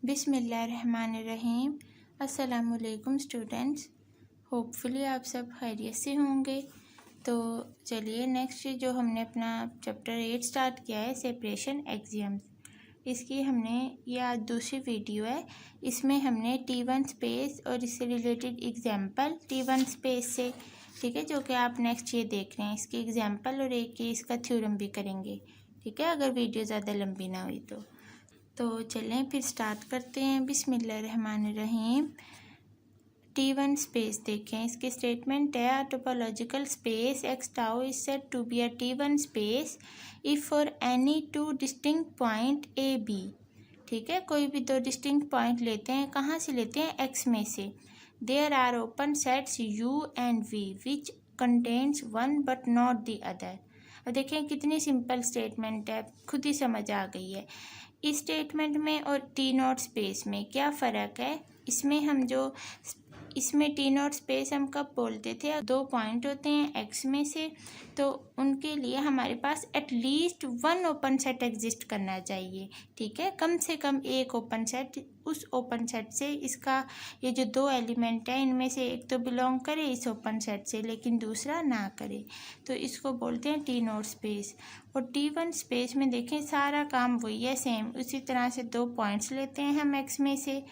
बिस्मिल्लाहिर्रहमानिर्रहीम। अस्सलामुअलैकुम students, hopefully आप सब खैरियत से होंगे। तो चलिए नेक्स्ट जो हमने अपना चैप्टर 8 स्टार्ट किया है सेपरेशन एक्सियम्स, इसकी हमने ये आज दूसरी वीडियो है। इसमें हमने T1 स्पेस और इससे रिलेटेड एग्जाम्पल T1 स्पेस से, ठीक है, जो कि आप नेक्स्ट ये देख रहे हैं, इसकी एग्जाम्पल और एक के इसका थ्योरम भी करेंगे, ठीक है, अगर वीडियो ज़्यादा लंबी ना हुई तो चलें फिर स्टार्ट करते हैं। बिस्मिल्लाहिर्रहमानिर्रहीम। T1 स्पेस देखें, इसकी स्टेटमेंट है, topological space X tau is said to be a T1 space if for any two distinct point A B. ठीक है, कोई भी दो डिस्टिंक्ट पॉइंट लेते हैं, कहाँ से लेते हैं, एक्स में से। There are open sets U and V which contains one but not the other. अब देखें कितनी सिंपल स्टेटमेंट है, खुद ही समझ आ गई है। इस स्टेटमेंट में और टी नॉट स्पेस में क्या फ़र्क है, इसमें टी नॉट स्पेस हम कब बोलते थे, दो पॉइंट होते हैं एक्स में से, तो उनके लिए हमारे पास at least one open set exist करना चाहिए। ठीक है, कम से कम एक ओपन सेट, उस ओपन सेट से इसका ये जो दो एलिमेंट है इनमें से एक तो बिलोंग करे इस ओपन सेट से, लेकिन दूसरा ना करे, तो इसको बोलते हैं टी नॉट स्पेस। और T1 स्पेस में देखें सारा काम वही है, सेम उसी तरह से दो पॉइंट्स लेते हैं हम एक्स में से।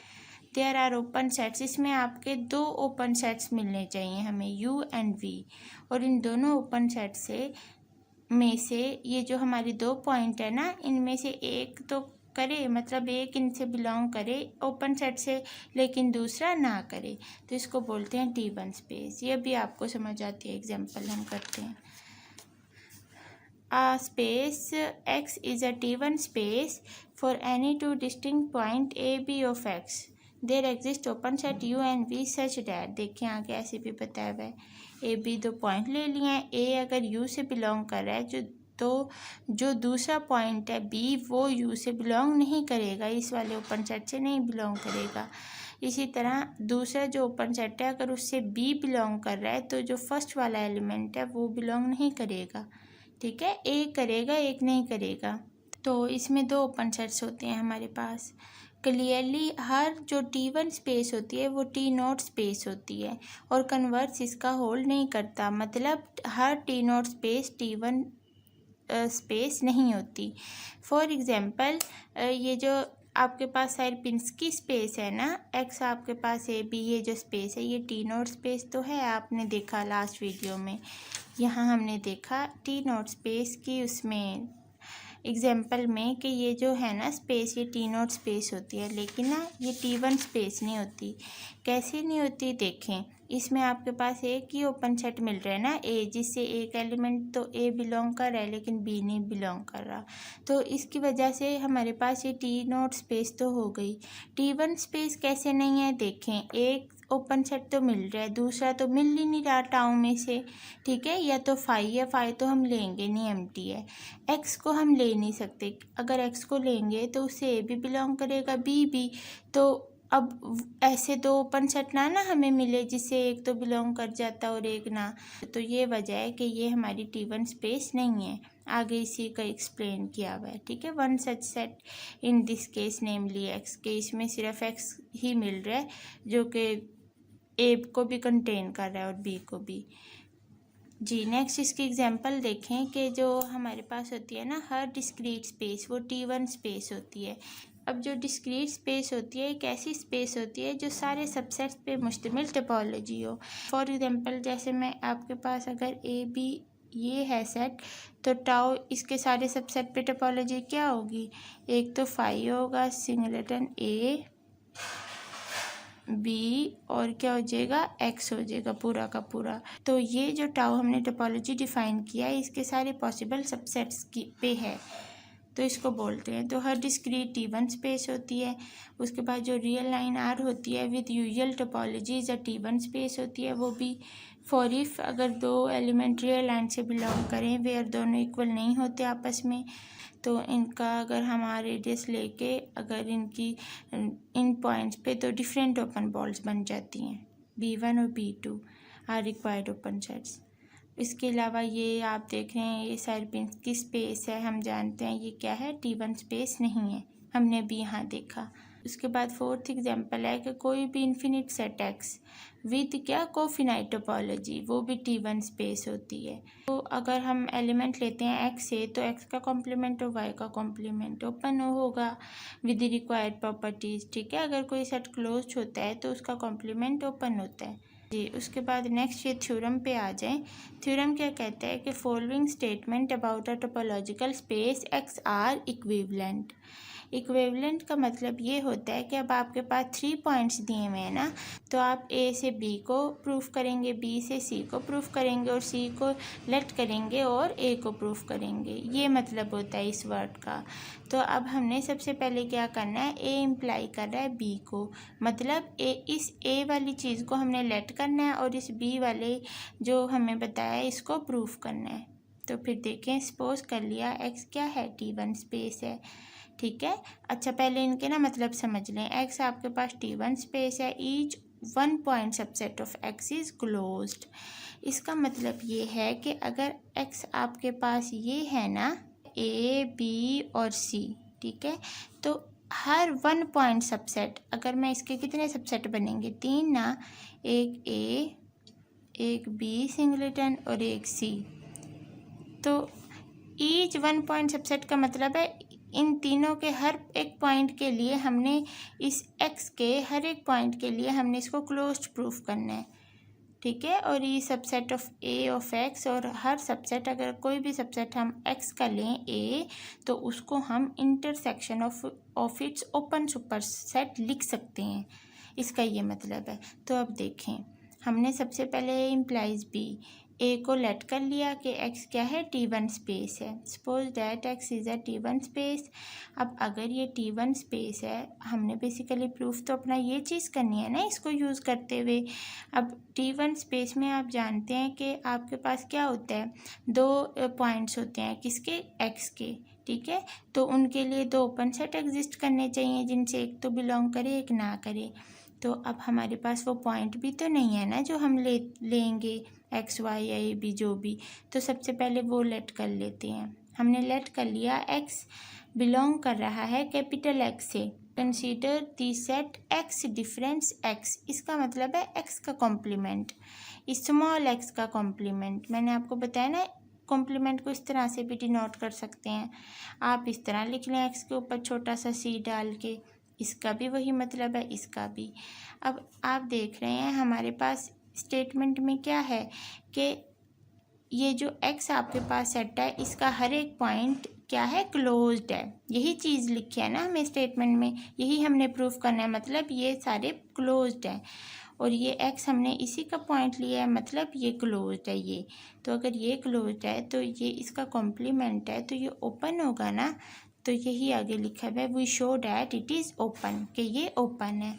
देयर आर ओपन सेट्स, इसमें आपके दो ओपन सेट्स मिलने चाहिए हमें, U एंड V, और इन दोनों ओपन सेट में से ये जो हमारी दो पॉइंट है ना, इनमें से एक तो करे, मतलब एक इनसे बिलोंग करे ओपन सेट से, लेकिन दूसरा ना करे, तो इसको बोलते हैं T1 स्पेस। ये भी आपको समझ आती है, एग्जाम्पल हम करते हैं। A space X is a T1 space for any two distinct point A, B of X. There exist open set U and V such that, देखिए आगे ऐसे भी बताया हुआ है, A, B दो पॉइंट ले लिए हैं, A अगर U से बिलोंग कर रहा है, जो दूसरा पॉइंट है B वो U से बिलोंग नहीं करेगा, इस वाले ओपन सेट से नहीं बिलोंग करेगा। इसी तरह दूसरा जो ओपन सेट है अगर उससे B बिलोंग कर रहा है, तो जो फर्स्ट वाला एलिमेंट है वो बिलोंग नहीं करेगा। ठीक है, एक करेगा एक नहीं करेगा। तो इसमें दो ओपन सेट्स होते हैं हमारे पास। क्लियरली हर जो T1 स्पेस होती है वो टी नॉट स्पेस होती है, और कन्वर्स इसका होल्ड नहीं करता, मतलब हर T not space T1 space नहीं होती। फॉर एग्जांपल ये जो आपके पास साइरपिंस्की स्पेस है ना, एक्स आपके पास ए बी, ये जो स्पेस है ये टी नॉट स्पेस तो है, आपने देखा लास्ट वीडियो में, यहाँ हमने देखा टी नॉट स्पेस की उसमें एग्जाम्पल में कि ये जो है ना स्पेस ये टी नॉट स्पेस होती है, लेकिन ना ये T1 स्पेस नहीं होती। कैसे नहीं होती देखें, इसमें आपके पास एक ही ओपन सेट मिल रहा है ना A, जिससे एक एलिमेंट तो A बिलोंग कर रहा है लेकिन B नहीं बिलोंग कर रहा, तो इसकी वजह से हमारे पास ये टी नॉट स्पेस तो हो गई। T1 स्पेस कैसे नहीं है देखें, एक ओपन सेट तो मिल रहा है, दूसरा तो मिल ही नहीं रहा टाउ में से। ठीक है, या तो फाई है, फाई तो हम लेंगे नहीं, एम्प्टी है। एक्स को हम ले नहीं सकते, अगर एक्स को लेंगे तो उससे ए भी बिलोंग करेगा, बी भी, तो अब ऐसे दो ओपन सेट ना हमें मिले जिससे एक तो बिलोंग कर जाता और एक ना, तो ये वजह है कि ये हमारी T1 स्पेस नहीं है। आगे इसी का एक्सप्लेन किया हुआ है। ठीक है, one such set in this case namely x, के इसमें सिर्फ एक्स ही मिल रहा है जो कि ए को भी कंटेन कर रहा है और बी को भी। जी नेक्स्ट इसकी एग्जांपल देखें कि जो हमारे पास होती है ना हर डिस्क्रीट स्पेस वो T1 स्पेस होती है। अब जो डिस्क्रीट स्पेस होती है एक ऐसी स्पेस होती है जो सारे सबसेट्स पे मुश्तमिल टोपोलॉजी हो। फॉर एग्जांपल जैसे मैं आपके पास अगर ए बी ये है सेट, तो टाउ इसके सारे सबसेट पे टोपोलॉजी क्या होगी, एक तो फाई होगा सिंगलेटन ए बी, और क्या हो जाएगा, एक्स हो जाएगा पूरा का पूरा। तो ये जो टाउ हमने टोपोलॉजी डिफाइन किया है इसके सारे पॉसिबल सबसेट्स की पे है, तो इसको बोलते हैं। तो हर डिस्क्रीट T1 स्पेस होती है। उसके बाद जो रियल लाइन आर होती है with usual topology is a T1 space होती है वो भी। फॉर इफ अगर दो एलिमेंट रियल लाइन से बिलोंग करें वेयर दोनों इक्वल नहीं होते आपस में, तो इनका अगर हमारा रेडियस लेके अगर इनकी इन पॉइंट्स पे तो डिफरेंट ओपन बॉल्स बन जाती हैं, B1 और B2 are required open sets. इसके अलावा ये आप देख रहे हैं ये साइरपिंस्की स्पेस है, हम जानते हैं ये क्या है, T1 स्पेस नहीं है, हमने भी यहाँ देखा। उसके बाद फोर्थ एग्जांपल है कि कोई भी इन्फिनिट सेट एक्स विद क्या कोफिनाइट टोपोलॉजी, वो भी T1 स्पेस होती है। तो अगर हम एलिमेंट लेते हैं एक्स से, तो एक्स का कॉम्प्लीमेंट और वाई का कॉम्प्लीमेंट ओपन होगा विद द रिक्वायर्ड प्रॉपर्टीज। ठीक है, अगर कोई सेट क्लोज्ड होता है तो उसका कॉम्प्लीमेंट ओपन होता है जी। उसके बाद नेक्स्ट ये थ्योरम पे आ जाएं। थ्योरम क्या कहता है कि following statement about a topological space X are equivalent. Equivalent का मतलब ये होता है कि अब आपके पास 3 पॉइंट्स दिए हुए हैं ना, तो आप ए से बी को प्रूफ करेंगे, बी से सी को प्रूफ करेंगे और सी को लेट करेंगे और ए को प्रूफ करेंगे। ये मतलब होता है इस वर्ड का। तो अब हमने सबसे पहले क्या करना है, ए इम्प्लाई कर रहा है बी को, मतलब इस ए वाली चीज़ को हमने लेट करना है और इस बी वाले जो हमें बताया है इसको प्रूफ करना है। तो फिर देखें, सपोज कर लिया एक्स क्या है, T1 स्पेस है। ठीक है, अच्छा पहले इनके ना मतलब समझ लें। एक्स आपके पास T1 स्पेस है, each one point subset of x is closed. इसका मतलब ये है कि अगर एक्स आपके पास ये है ना ए बी और सी, ठीक है, तो हर वन पॉइंट सबसेट, अगर मैं इसके कितने सबसेट बनेंगे, 3 ना, एक ए, एक बी सिंगलेटन और एक सी। तो ईच वन पॉइंट सबसेट का मतलब है इन तीनों के हर एक पॉइंट के लिए हमने इस एक्स के हर एक पॉइंट के लिए हमने इसको क्लोज्ड प्रूफ करना है। ठीक है, और ये subset of A of x, और हर सबसेट, अगर कोई भी सबसेट हम एक्स का लें ए, तो उसको हम intersection of its open superset लिख सकते हैं। इसका ये मतलब है। तो अब देखें, हमने सबसे पहले इम्प्लाइज बी, ए को लेट कर लिया कि एक्स क्या है, T1 स्पेस है। Suppose that x is a T1 space. अब अगर ये T1 स्पेस है, हमने बेसिकली प्रूफ तो अपना ये चीज़ करनी है ना इसको यूज़ करते हुए। अब T1 स्पेस में आप जानते हैं कि आपके पास क्या होता है, 2 पॉइंट्स होते हैं, किसके, एक्स के। ठीक है, तो उनके लिए 2 ओपन सेट एग्जिस्ट करने चाहिए जिनसे एक तो बिलोंग करे एक ना करे। तो अब हमारे पास वो पॉइंट भी तो नहीं है ना जो हम लेंगे, एक्स वाई या ए बी जो भी। तो सबसे पहले वो लेट कर लेते हैं। हमने लेट कर लिया एक्स बिलोंग कर रहा है कैपिटल एक्स से। कंसीडर दी सेट एक्स डिफरेंस एक्स। इसका मतलब है एक्स का कॉम्प्लीमेंट, स्मॉल एक्स का कॉम्प्लीमेंट। मैंने आपको बताया ना, कॉम्प्लीमेंट को इस तरह से भी डिनोट कर सकते हैं। आप इस तरह लिख लें एक्स के ऊपर छोटा सा सी डाल के, इसका भी वही मतलब है, इसका भी। अब आप देख रहे हैं हमारे पास स्टेटमेंट में क्या है कि ये जो एक्स आपके पास सेट है इसका हर एक पॉइंट क्या है, क्लोज्ड है। यही चीज़ लिखी है ना हमें स्टेटमेंट में, यही हमने प्रूफ करना है, मतलब ये सारे क्लोज्ड हैं। और ये एक्स हमने इसी का पॉइंट लिया है, मतलब ये क्लोज्ड है ये। तो अगर ये क्लोज्ड है तो ये इसका कॉम्प्लीमेंट है, तो ये ओपन होगा ना। तो यही आगे लिखा है, we show that it is open, कि ये ओपन है।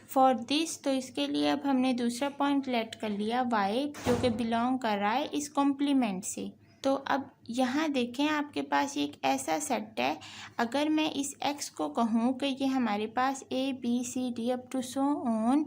फॉर दिस, तो इसके लिए अब हमने दूसरा पॉइंट लेट कर लिया वाई, जो कि बिलोंग कर रहा है इस कॉम्प्लीमेंट से। तो अब यहाँ देखें, आपके पास एक ऐसा सेट है, अगर मैं इस एक्स को कहूँ कि ये हमारे पास A B C D up to so on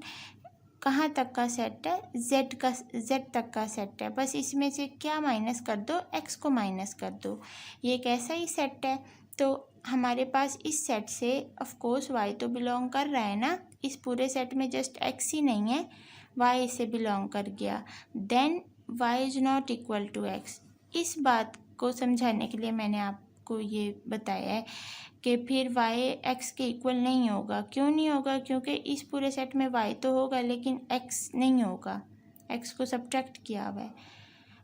कहाँ तक का सेट है, जेड तक का सेट है। बस इसमें से क्या माइनस कर दो, एक्स को माइनस कर दो। ये एक ऐसा ही सेट है। तो हमारे पास इस सेट से ऑफ कोर्स वाई तो बिलोंग कर रहा है ना, इस पूरे सेट में जस्ट एक्स ही नहीं है, वाई इसे बिलोंग कर गया। Then Y is not equal to X. इस बात को समझाने के लिए मैंने आपको ये बताया है कि फिर वाई एक्स के इक्वल नहीं होगा। क्यों नहीं होगा, क्योंकि इस पूरे सेट में वाई तो होगा लेकिन एक्स नहीं होगा, एक्स को सब्ट्रैक्ट किया हुआ है।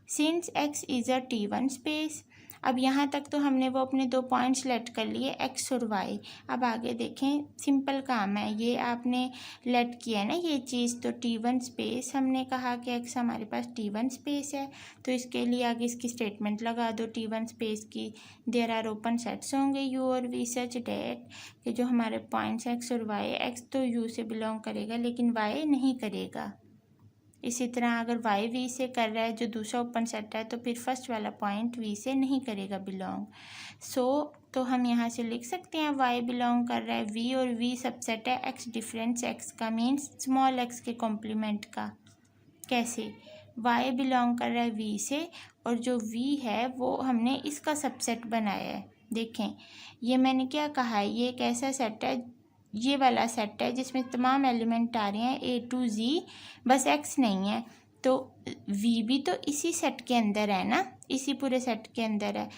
Since x is a T1 space. अब यहाँ तक तो हमने वो अपने 2 पॉइंट्स लेट कर लिए, एक्स और वाई। अब आगे देखें, सिंपल काम है, ये आपने लेट किया है ना ये चीज़। तो T1 स्पेस, हमने कहा कि एक्स हमारे पास T1 स्पेस है, तो इसके लिए आगे इसकी स्टेटमेंट लगा दो T1 स्पेस की। देयर आर ओपन सेट्स होंगे यू और वी सच डैट, कि जो हमारे पॉइंट्स एक्स और वाई, एक्स तो यू से बिलोंग करेगा लेकिन वाई नहीं करेगा। इसी तरह अगर वाई वी से कर रहा है, जो दूसरा ओपन सेट है, तो फिर फर्स्ट वाला पॉइंट वी से नहीं करेगा बिलोंग। तो हम यहाँ से लिख सकते हैं वाई बिलोंग कर रहा है वी, और वी सबसेट है एक्स डिफरेंस एक्स का, मीन्स स्मॉल एक्स के कॉम्प्लीमेंट का। कैसे, वाई बिलोंग कर रहा है वी से, और जो वी है वो हमने इसका सबसेट बनाया है। देखें, ये मैंने क्या कहा है, ये एक ऐसा सेट है ये वाला सेट है जिसमें तमाम एलिमेंट आ रहे हैं A to Z, बस X नहीं है, तो V भी तो इसी सेट के अंदर है ना, इसी पूरे सेट के अंदर है।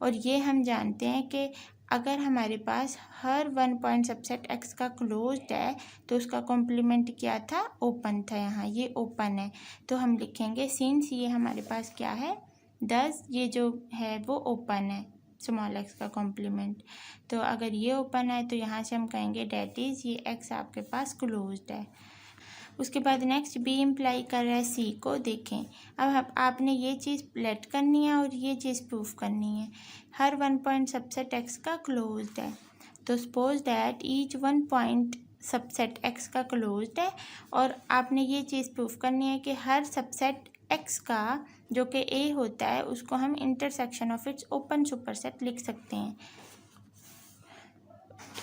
और ये हम जानते हैं कि अगर हमारे पास हर वन पॉइंट सबसेट X का क्लोज्ड है तो उसका कॉम्प्लीमेंट क्या था, ओपन था। यहाँ ये ओपन है, तो हम लिखेंगे सिंस ये हमारे पास क्या है, 10, ये जो है वो ओपन है स्मॉल x का कॉम्प्लीमेंट। तो अगर ये ओपन है तो यहाँ से हम कहेंगे डैट इज़ ये x आपके पास क्लोज्ड है। उसके बाद नेक्स्ट बी इम्प्लाई कर रहा है सी को। देखें अब आपने ये चीज़ लेट करनी है और ये चीज़ प्रूफ करनी है। हर वन पॉइंट सबसेट एक्स का क्लोज्ड है, तो suppose that each one point subset x का क्लोज्ड है, और आपने ये चीज़ प्रूफ करनी है कि हर सबसेट एक्स का जो कि ए होता है उसको हम intersection of its open superset लिख सकते हैं।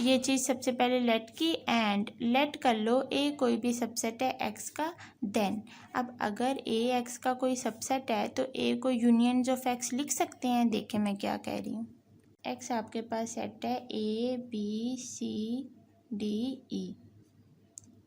ये चीज़ सबसे पहले लेट की, एंड लेट कर लो ए कोई भी सबसेट है एक्स का। देन अब अगर ए एक्स का कोई सबसेट है तो ए को यूनियंस ऑफ एक्स लिख सकते हैं। देखें मैं क्या कह रही हूँ। एक्स आपके पास सेट है ए बी सी डी ई,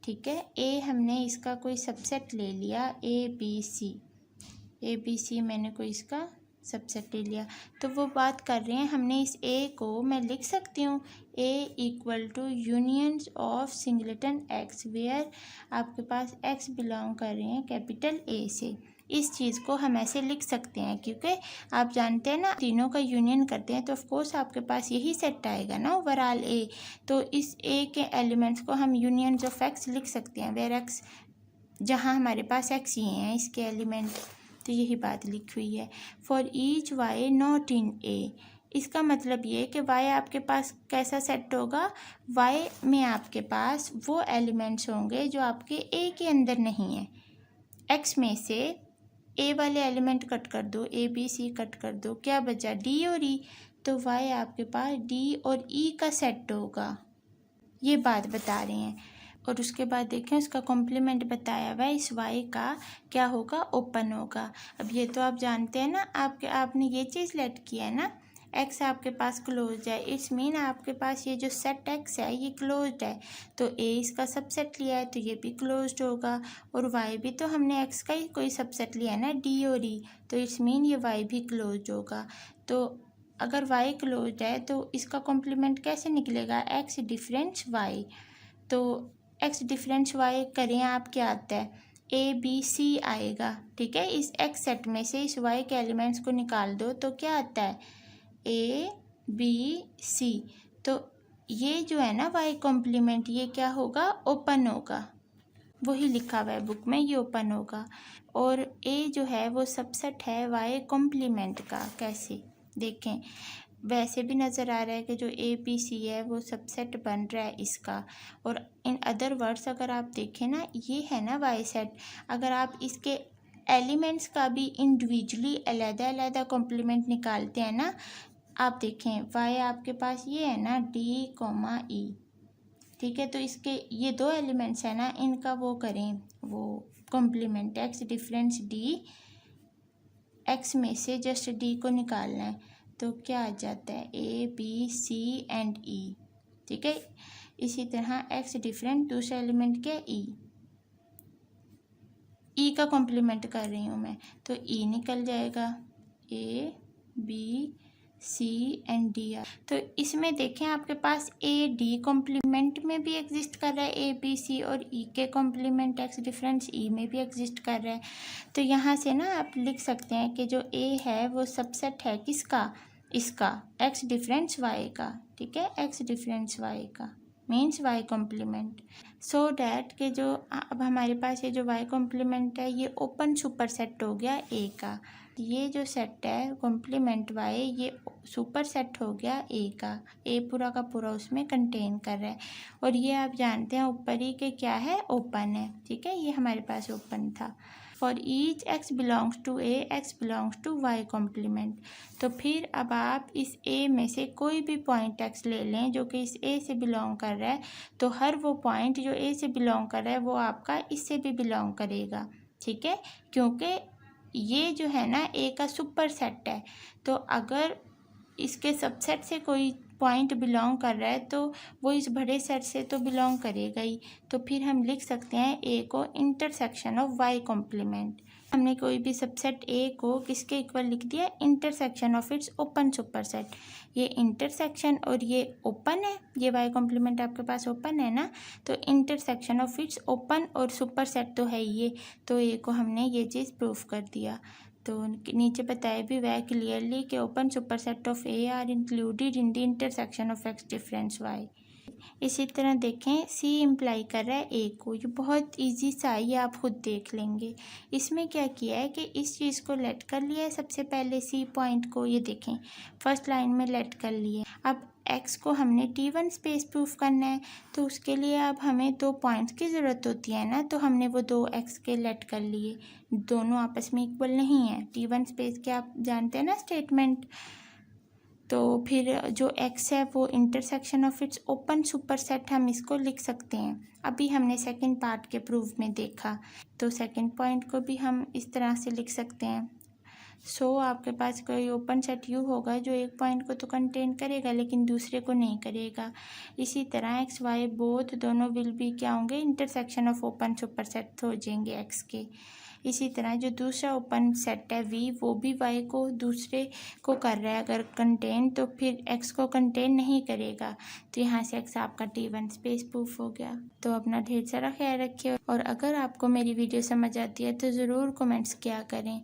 ठीक है। ए हमने इसका कोई सबसेट ले लिया ए बी सी मैंने कोई इसका सबसेट ले लिया, तो वो बात कर रहे हैं हमने इस ए को मैं लिख सकती हूँ A equal to unions of singleton X, where आपके पास एक्स बिलोंग कर रहे हैं कैपिटल ए से। इस चीज़ को हम ऐसे लिख सकते हैं क्योंकि आप जानते हैं ना तीनों का यूनियन करते हैं तो ऑफ कोर्स आपके पास यही सेट आएगा ना ओवरऑल ए, तो इस ए के एलिमेंट्स को हम यूनियंस ऑफ एक्स लिख सकते हैं, वेयर एक्स जहाँ हमारे पास एक्स ही हैं इसके एलिमेंट, तो यही बात लिखी हुई है। For each Y not in A, इसका मतलब ये कि वाई आपके पास कैसा सेट होगा, वाई में आपके पास वो एलिमेंट्स होंगे जो आपके ए के अंदर नहीं है। एक्स में से ए वाले एलिमेंट कट कर दो, ए बी सी कट कर दो, क्या बचा डी और ई, तो वाई आपके पास डी और ई का सेट होगा, ये बात बता रहे हैं। और उसके बाद देखें उसका कॉम्प्लीमेंट बताया हुआ है, इस वाई का क्या होगा, ओपन होगा। अब ये तो आप जानते हैं ना, आपने ये चीज़ लेट किया है ना, एक्स आपके पास क्लोज्ड है, इट्स मीन आपके पास ये जो सेट एक्स है ये क्लोज्ड है, तो ए इसका सबसेट लिया है तो ये भी क्लोज्ड होगा, और वाई भी तो हमने एक्स का ही कोई सबसेट लिया है ना डी और ई, तो इट्स मीन ये वाई भी क्लोज्ड होगा। तो अगर वाई क्लोज्ड है तो इसका कॉम्प्लीमेंट कैसे निकलेगा, एक्स डिफरेंस वाई। तो एक्स डिफरेंस वाई करें आप, क्या आता है ए बी सी आएगा, ठीक है। इस एक्स सेट में से इस वाई के एलिमेंट्स को निकाल दो तो क्या आता है ए बी सी, तो ये जो है ना वाई कॉम्प्लीमेंट ये क्या होगा, ओपन होगा, वही लिखा हुआ है बुक में, ये ओपन होगा। और ए जो है वो सबसेट है वाई कॉम्प्लीमेंट का, कैसे देखें वैसे भी नज़र आ रहा है कि जो ए बी सी है वो सबसेट बन रहा है इसका, और इन अदर वर्ड्स अगर आप देखें ना ये है ना वाई सेट, अगर आप इसके एलिमेंट्स का भी इंडिविजुअली अलग-अलग कॉम्प्लीमेंट निकालते हैं ना, आप देखें वाई आपके पास ये है ना डी कोमा ई, ठीक है। तो इसके ये दो एलिमेंट्स हैं ना, इनका वो करें वो complement, X difference D, X में से जस्ट डी को निकालना है तो क्या आ जाता है ए बी सी एंड ई, ठीक है। इसी तरह एक्स डिफरेंट दूसरा एलिमेंट क्या ई का कॉम्प्लीमेंट कर रही हूँ मैं, तो ई निकल जाएगा A B C and D are. तो इसमें देखें आपके पास ए डी कॉम्प्लीमेंट में भी एग्जिस्ट कर रहा है ए बी सी, और ई के कॉम्प्लीमेंट एक्स डिफरेंस ई में भी एग्जिस्ट कर रहा है। तो यहाँ से ना आप लिख सकते हैं कि जो ए है वो सबसेट है किसका, इसका एक्स डिफरेंस वाई का, ठीक है, एक्स डिफरेंस वाई का means Y complement. So that के जो अब हमारे पास ये जो वाई कॉम्प्लीमेंट है ये ओपन सुपर सेट हो गया ए का, ये जो सेट है कॉम्प्लीमेंट वाई ये सुपर सेट हो गया ए का, ए पूरा का पूरा उसमें कंटेन कर रहा है। और ये आप जानते हैं ऊपर ही के क्या है, ओपन है, ठीक है, ये हमारे पास ओपन था। For each X belongs to A X belongs to Y complement, तो फिर अब आप इस ए में से कोई भी पॉइंट एक्स ले लें जो कि इस ए से बिलोंग कर रहा है, तो हर वो पॉइंट जो ए से बिलोंग कर रहा है वो आपका इससे भी बिलोंग करेगा, ठीक है, क्योंकि ये जो है ना ए का सुपर सेट है, तो अगर इसके सबसेट से कोई पॉइंट बिलोंग कर रहा है तो वो इस बड़े सेट से तो बिलोंग करेगा ही। तो फिर हम लिख सकते हैं ए को इंटरसेक्शन ऑफ वाई कॉम्प्लीमेंट। हमने कोई भी सबसेट ए को किसके इक्वल लिख दिया, intersection of its open superset. ये इंटरसेक्शन और ये ओपन है, ये वाई कॉम्प्लीमेंट आपके पास ओपन है ना, तो इंटरसेक्शन ऑफ इट्स ओपन और सुपरसेट तो है ये, तो ए को हमने ये चीज़ प्रूफ कर दिया। तो नीचे बताया भी वह क्लियरली कि open superset of A are included in the intersection of X difference Y. इसी तरह देखें सी इम्प्लाई कर रहा है ए को, ये बहुत इजी सा है, ये आप खुद देख लेंगे। इसमें क्या किया है कि इस चीज़ को लेट कर लिया है सबसे पहले, सी पॉइंट को, ये देखें फर्स्ट लाइन में लेट कर लिए। अब एक्स को हमने T1 स्पेस प्रूफ करना है, तो उसके लिए अब हमें 2 पॉइंट्स की ज़रूरत होती है ना, तो हमने वो 2 एक्स के लेट कर लिए। दोनों आपस में इक्वल नहीं है, T1 स्पेस के आप जानते हैं ना स्टेटमेंट। तो फिर जो x है वो intersection of its open superset, हम इसको लिख सकते हैं। अभी हमने सेकंड पार्ट के प्रूफ में देखा, तो सेकंड पॉइंट को भी हम इस तरह से लिख सकते हैं। आपके पास कोई ओपन सेट यू होगा जो एक पॉइंट को तो कंटेन करेगा लेकिन दूसरे को नहीं करेगा। इसी तरह एक्स वाई बोथ दोनों विल भी क्या होंगे, इंटरसेक्शन ऑफ ओपन सुपरसेट हो जाएंगे एक्स के। इसी तरह जो दूसरा ओपन सेट है वी, वो भी वाई को दूसरे को कर रहा है अगर कंटेन, तो फिर एक्स को कंटेन नहीं करेगा, तो यहाँ से एक्स आपका T1 स्पेस प्रूफ हो गया। तो अपना ढेर सारा ख्याल रखिए, और अगर आपको मेरी वीडियो समझ आती है तो ज़रूर कमेंट्स किया करें।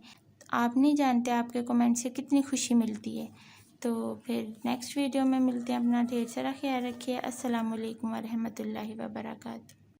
आप नहीं जानते आपके कमेंट से कितनी खुशी मिलती है। तो फिर नेक्स्ट वीडियो में मिलते हैं, अपना ढेर सारा ख्याल रखिए। अस्सलाम वालेकुम वरहमतुल्लाहि वबरकातुहू।